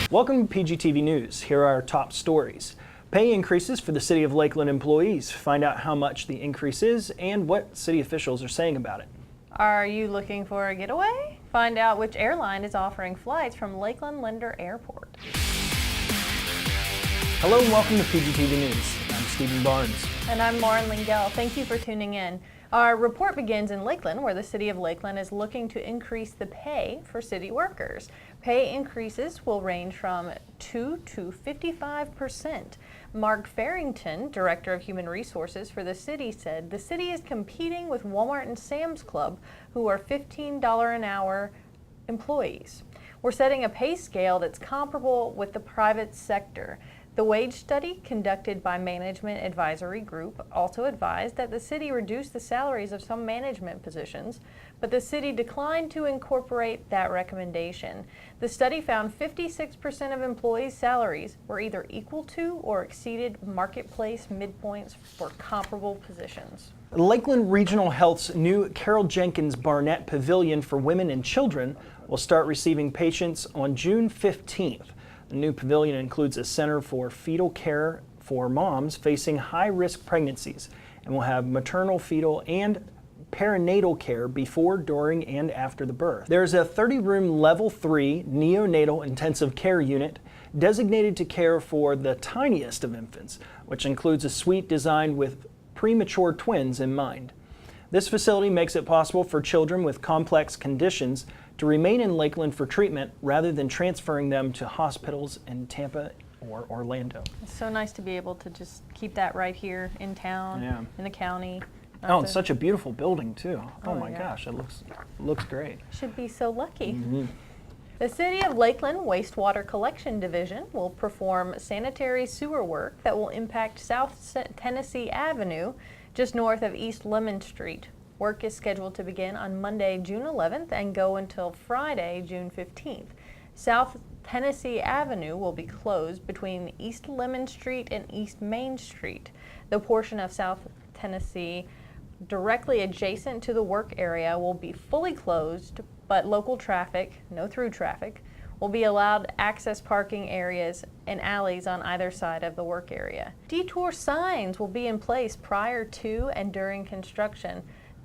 Welcome to PGTV News. Here are our top stories. Pay increases for the City of Lakeland employees. Find out how much the increase is and what city officials are saying about it. Are you looking for a getaway? Find out which airline is offering flights from Lakeland Linder Airport. Hello and welcome to PGTV News. I'm Stephen Barnes. And I'm Lauren Lingell. Thank you for tuning in. Our report begins in Lakeland, where the City of Lakeland is looking to increase the pay for city workers. Pay increases will range from 2 to 55%. Mark Farrington, Director of Human Resources for the city, said the city is competing with Walmart and Sam's Club, who are $15 an hour employees. We're setting a pay scale that's comparable with the private sector. The wage study conducted by Management Advisory Group also advised that the city reduce the salaries of some management positions, but the city declined to incorporate that recommendation. The study found 56% of employees' salaries were either equal to or exceeded marketplace midpoints for comparable positions. Lakeland Regional Health's new Carol Jenkins Barnett Pavilion for Women and Children will start receiving patients on June 15th. The new pavilion includes a center for fetal care for moms facing high-risk pregnancies and will have maternal, fetal, and perinatal care before, during, and after the birth. There is a 30-room Level 3 neonatal intensive care unit designated to care for the tiniest of infants, which includes a suite designed with premature twins in mind. This facility makes it possible for children with complex conditions to remain in Lakeland for treatment rather than transferring them to hospitals in Tampa or Orlando. It's so nice to be able to just keep that right here in town, in the county. Oh, it's such a beautiful building too. Oh my yeah. gosh, it looks great. Should be so lucky. Mm-hmm. The City of Lakeland Wastewater Collection Division will perform sanitary sewer work that will impact South Tennessee Avenue just north of East Lemon Street. Work is scheduled to begin on Monday, June 11th and go until Friday, June 15th. South Tennessee Avenue will be closed between East Lemon Street and East Main Street. The portion of South Tennessee directly adjacent to the work area will be fully closed, but local traffic, no through traffic, will be allowed access parking areas and alleys on either side of the work area. Detour signs will be in place prior to and during construction.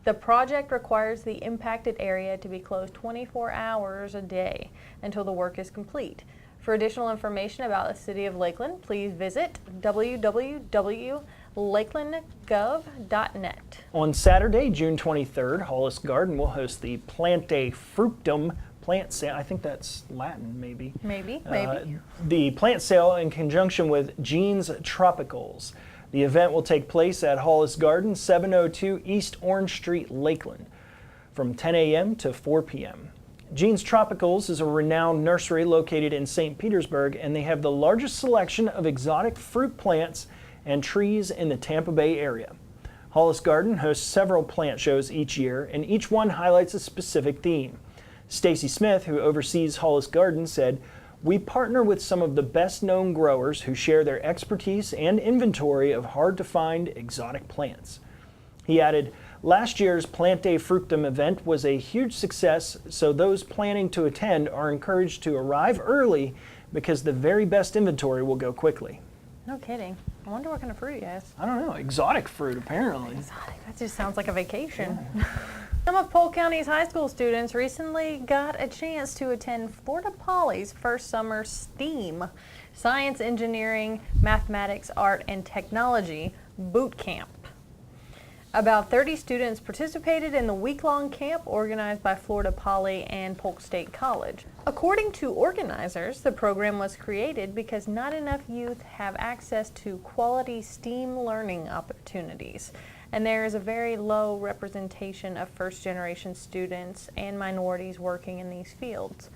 The project requires the impacted area to be closed 24 hours a day until the work is complete. For additional information about the City of Lakeland, please visit www.lakelandgov.net. On Saturday, June 23rd, Hollis Garden will host the Plante Fructum plant sale. I think that's Latin, maybe. Maybe. The plant sale in conjunction with Jean's Tropicals. The event will take place at Hollis Garden, 702 East Orange Street, Lakeland, from 10 a.m. to 4 p.m. Jean's Tropicals is a renowned nursery located in St. Petersburg, and they have the largest selection of exotic fruit plants and trees in the Tampa Bay area. Hollis Garden hosts several plant shows each year, and each one highlights a specific theme. Stacy Smith, who oversees Hollis Garden, said, "We partner with some of the best-known growers who share their expertise and inventory of hard-to-find exotic plants." He added, "Last year's Plante Fructum event was a huge success, so those planning to attend are encouraged to arrive early because the very best inventory will go quickly." No kidding. I wonder what kind of fruit he has. I don't know. Exotic fruit, apparently. Exotic. That just sounds like a vacation. Yeah. Some of Polk County's high school students recently got a chance to attend Florida Poly's first summer STEAM, Science, Engineering, Mathematics, Art, and Technology boot camp. About 30 students participated in the week-long camp organized by Florida Poly and Polk State College. According to organizers, the program was created because not enough youth have access to quality STEAM learning opportunities, and there is a very low representation of first-generation students and minorities working in these fields.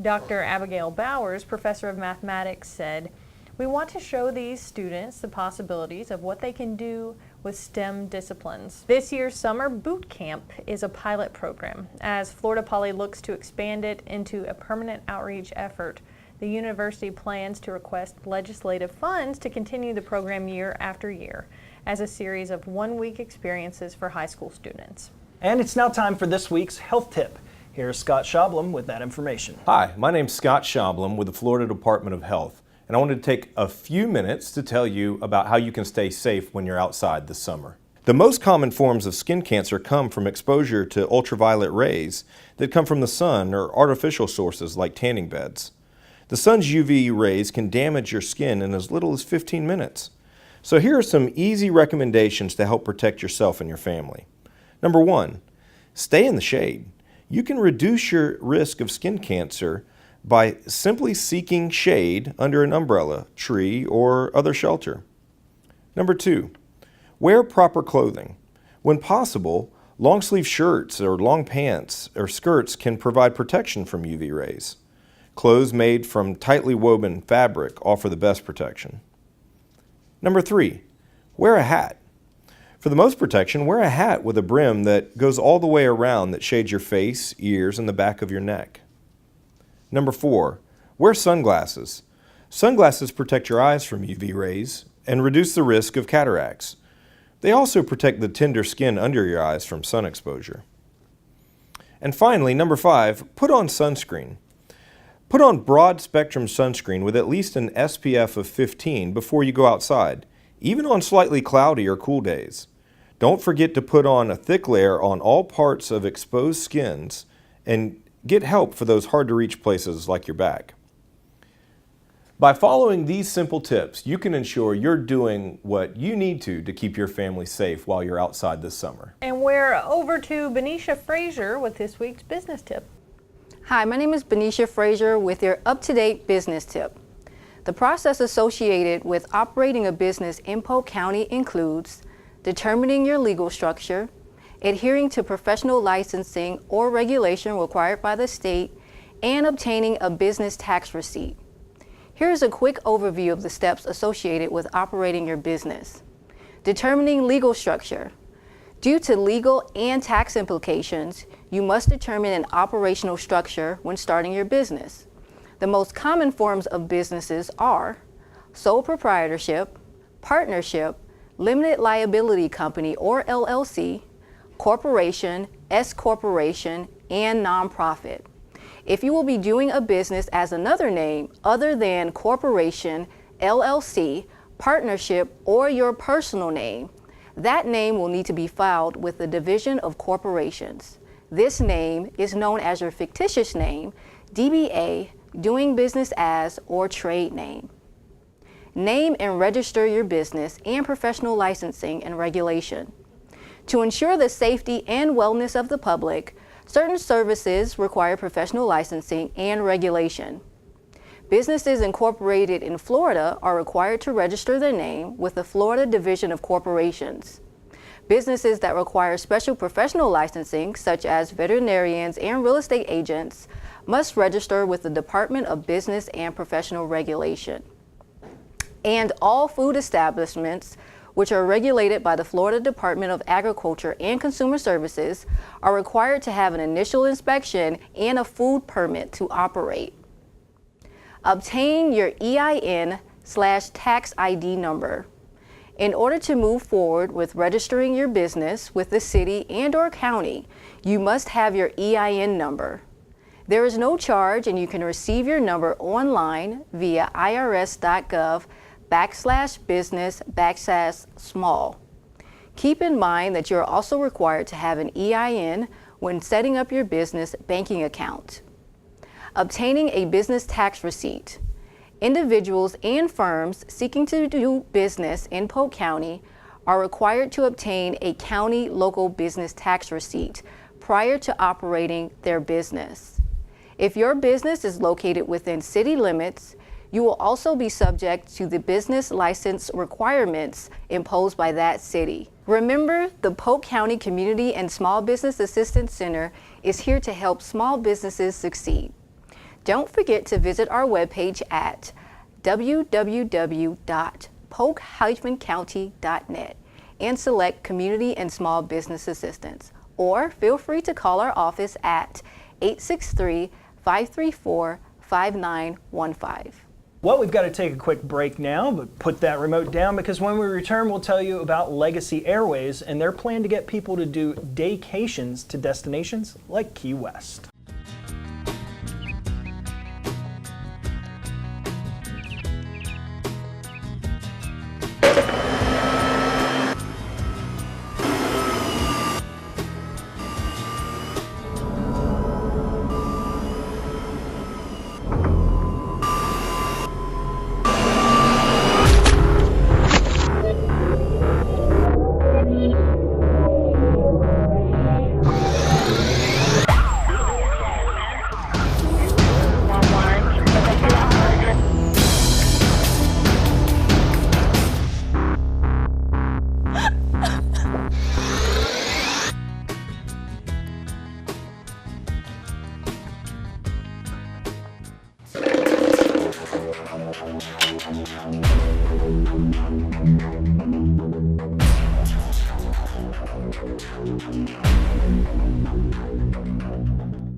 Dr. Abigail Bowers, professor of mathematics, said, "We want to show these students the possibilities of what they can do with STEM disciplines." This year's summer boot camp is a pilot program. As Florida Poly looks to expand it into a permanent outreach effort, the university plans to request legislative funds to continue the program year after year as a series of one-week experiences for high school students. And it's now time for this week's health tip. Here's Scott Schablum with that information. Hi, my name's Scott Schablum with the Florida Department of Health, and I wanted to take a few minutes to tell you about how you can stay safe when you're outside this summer. The most common forms of skin cancer come from exposure to ultraviolet rays that come from the sun or artificial sources like tanning beds. The sun's UV rays can damage your skin in as little as 15 minutes. So here are some easy recommendations to help protect yourself and your family. Number 1, stay in the shade. You can reduce your risk of skin cancer by simply seeking shade under an umbrella, tree, or other shelter. Number 2, wear proper clothing. When possible, long-sleeve shirts or long pants or skirts can provide protection from UV rays. Clothes made from tightly woven fabric offer the best protection. Number 3, wear a hat. For the most protection, wear a hat with a brim that goes all the way around that shades your face, ears, and the back of your neck. Number 4, wear sunglasses. Sunglasses protect your eyes from UV rays and reduce the risk of cataracts. They also protect the tender skin under your eyes from sun exposure. And finally, number 5, put on sunscreen. Put on broad spectrum sunscreen with at least an SPF of 15 before you go outside, even on slightly cloudy or cool days. Don't forget to put on a thick layer on all parts of exposed skins and get help for those hard to reach places like your back. By following these simple tips, you can ensure you're doing what you need to keep your family safe while you're outside this summer. And we're over to Benicia Frazier with this week's business tip. Hi, my name is Benicia Frazier with your up-to-date business tip. The process associated with operating a business in Polk County includes determining your legal structure, adhering to professional licensing or regulation required by the state, and obtaining a business tax receipt. Here's a quick overview of the steps associated with operating your business. Determining legal structure. Due to legal and tax implications, you must determine an operational structure when starting your business. The most common forms of businesses are sole proprietorship, partnership, limited liability company or LLC, corporation, S-corporation, and nonprofit. If you will be doing a business as another name other than corporation, LLC, partnership, or your personal name, that name will need to be filed with the Division of Corporations. This name is known as your fictitious name, DBA, doing business as, or trade name. Name and register your business and professional licensing and regulation. To ensure the safety and wellness of the public, certain services require professional licensing and regulation. Businesses incorporated in Florida are required to register their name with the Florida Division of Corporations. Businesses that require special professional licensing, such as veterinarians and real estate agents, must register with the Department of Business and Professional Regulation. And all food establishments, which are regulated by the Florida Department of Agriculture and Consumer Services, are required to have an initial inspection and a food permit to operate. Obtain your EIN/tax ID number. In order to move forward with registering your business with the city and/or county, you must have your EIN number. There is no charge, and you can receive your number online via irs.gov/business/small. Keep in mind that you are also required to have an EIN when setting up your business banking account. Obtaining a business tax receipt. Individuals and firms seeking to do business in Polk County are required to obtain a county local business tax receipt prior to operating their business. If your business is located within city limits, you will also be subject to the business license requirements imposed by that city. Remember, the Polk County Community and Small Business Assistance Center is here to help small businesses succeed. Don't forget to visit our webpage at www.polk-county.net and select Community and Small Business Assistance, or feel free to call our office at 863-534-5915. Well, we've got to take a quick break now, but put that remote down, because when we return, we'll tell you about Legacy Airways and their plan to get people to do daycations to destinations like Key West.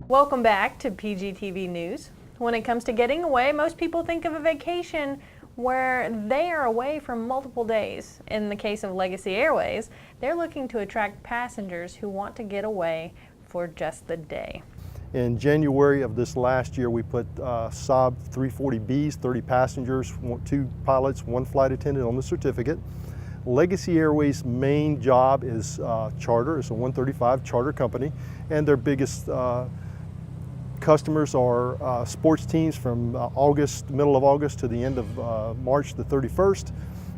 Welcome back to PGTV News. When it comes to getting away, most people think of a vacation where they are away for multiple days. In the case of Legacy Airways, they're looking to attract passengers who want to get away for just the day. In January of this last year, we put Saab 340Bs, 30 passengers, 2 pilots, 1 flight attendant on the certificate. Legacy Airways' main job is charter. It's a 135 charter company, and their biggest customers are sports teams from middle of August to the end of March the 31st.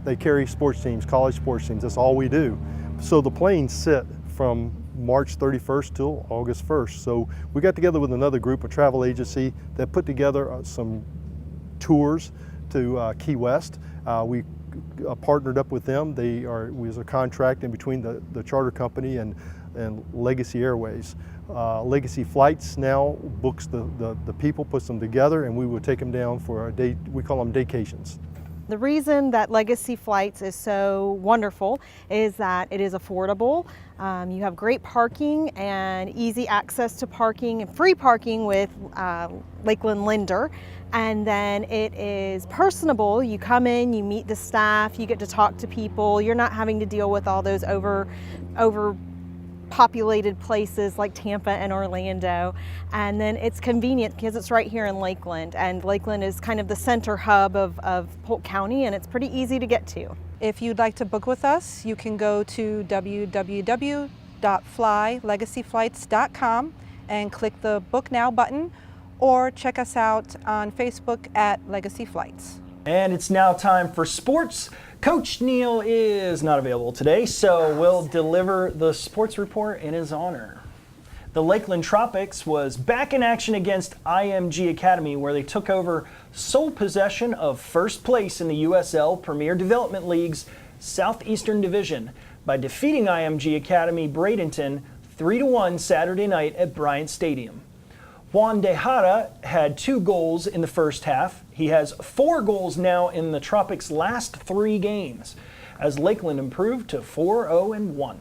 They carry sports teams, college sports teams. That's all we do. So the planes sit from March 31st till August 1st. So we got together with another group, a travel agency, that put together some tours to Key West. We partnered up with them. Was a contract in between the charter company and Legacy Airways. Legacy Flights now books the people, puts them together, and we will take them down for a day. We call them daycations. The reason that Legacy Flights is so wonderful is that it is affordable. You have great parking and easy access to parking and free parking with Lakeland Lender. And then it is personable. You come in, you meet the staff, you get to talk to people. You're not having to deal with all those overpopulated places like Tampa and Orlando. And then it's convenient because it's right here in Lakeland, and Lakeland is kind of the center hub of Polk County, and it's pretty easy to get to. If you'd like to book with us, you can go to www.flylegacyflights.com and click the Book Now button, or check us out on Facebook at Legacy Flights. And it's now time for sports. Coach Neal is not available today, so we'll deliver the sports report in his honor. The Lakeland Tropics was back in action against IMG Academy, where they took over sole possession of first place in the USL Premier Development League's Southeastern Division by defeating IMG Academy Bradenton 3-1 Saturday night at Bryant Stadium. Juan Dejara had 2 goals in the first half. He has 4 goals now in the Tropics' last 3 games, as Lakeland improved to 4-0-1.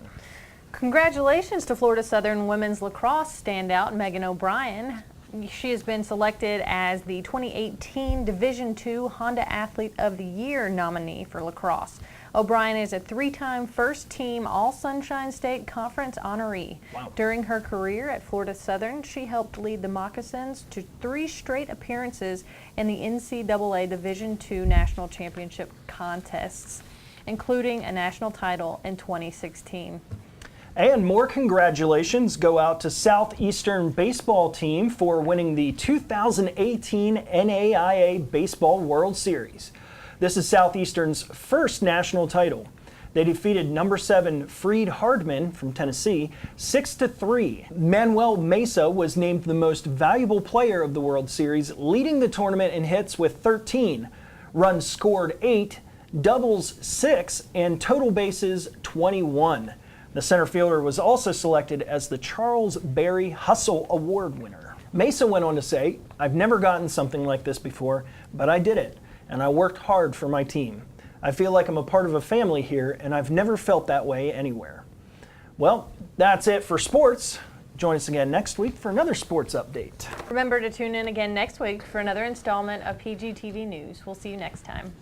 Congratulations to Florida Southern women's lacrosse standout Megan O'Brien. She has been selected as the 2018 Division II Honda Athlete of the Year nominee for lacrosse. O'Brien is a 3-time first-team All-Sunshine State Conference honoree. Wow. During her career at Florida Southern, she helped lead the Moccasins to 3 straight appearances in the NCAA Division II National Championship contests, including a national title in 2016. And more congratulations go out to Southeastern baseball team for winning the 2018 NAIA Baseball World Series. This is Southeastern's first national title. They defeated number 7 Freed Hardman from Tennessee 6-3. Manuel Mesa was named the most valuable player of the World Series, leading the tournament in hits with 13, runs scored 8, doubles 6, and total bases 21. The center fielder was also selected as the Charles Berry Hustle Award winner. Mesa went on to say, "I've never gotten something like this before, but I did it, and I worked hard for my team. I feel like I'm a part of a family here, and I've never felt that way anywhere." Well, that's it for sports. Join us again next week for another sports update. Remember to tune in again next week for another installment of PGTV News. We'll see you next time.